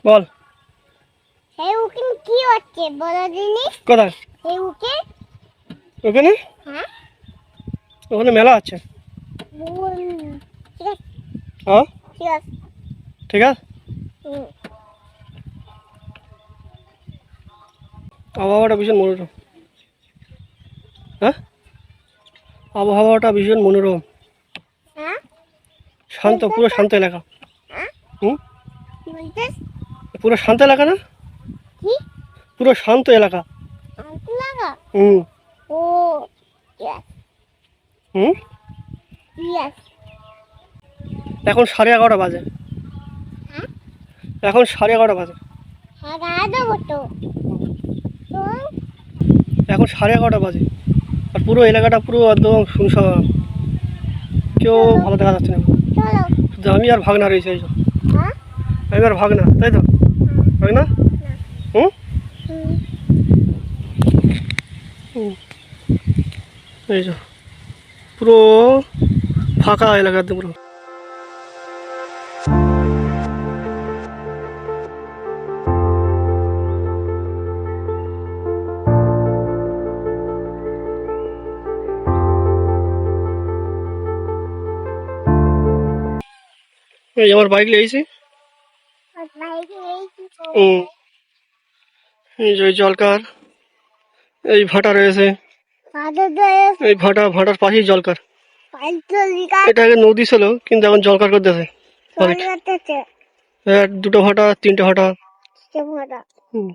বল। এই ওখানে কি হচ্ছে বড় জিনিস? কোথায়? এই ওখানে হ্যাঁ ওখানে মেলা আছে। বল। ঠিক আছে হ্যাঁ ঠিক আছে। ঠিক আছে। হুম। আবহাওয়াটা ভীষণ মনোরম। হ্যাঁ, আবহাওয়াটা ভীষণ মনোরম, হ্যাঁ শান্ত, পুরো শান্ত এলাকা। হ্যাঁ হুম, কি বলছিস? পুরো শান্ত এলাকা না? কি পুরো শান্ত এলাকা। আনতে লাগা? হুম ও ইয়েস হুম। ইয়েস। এখন 11:30 বাজে। হ্যাঁ এখন 11:30 বাজে। হ্যাঁ গায়ে দেবো তো। তো এখন 11:30 বাজে, আর পুরো এলাকাটা পুরো একদম শুনশান, কেউ ভালো দেখা যাচ্ছে না। চলো। শুধু আমি আর ভাগনা রয়েছে, এই তো। হ্যাঁ আমি আর ভাগনা, তাই তো? ভাগনা। হুম হুম। হুম। এই তো পুরো ফাঁকা এলাকা একদম পুরো। এই আমার বাইক লিয়েছি। আর বাইরে এই কি হুম, করবে? এই যে ওই জলকার, এই ভাটা রয়েছে। ফাদার ড্রেস এই ভাটার পাশেই জলকার। ফাইলটা লিখা এটা আগে নদী ছিল, কিন্তু এখন জলকার করে দিয়েছে। চলে যাচ্ছে। দুটো ভাটা, তিনটে ভাটা। কেমন? হুম।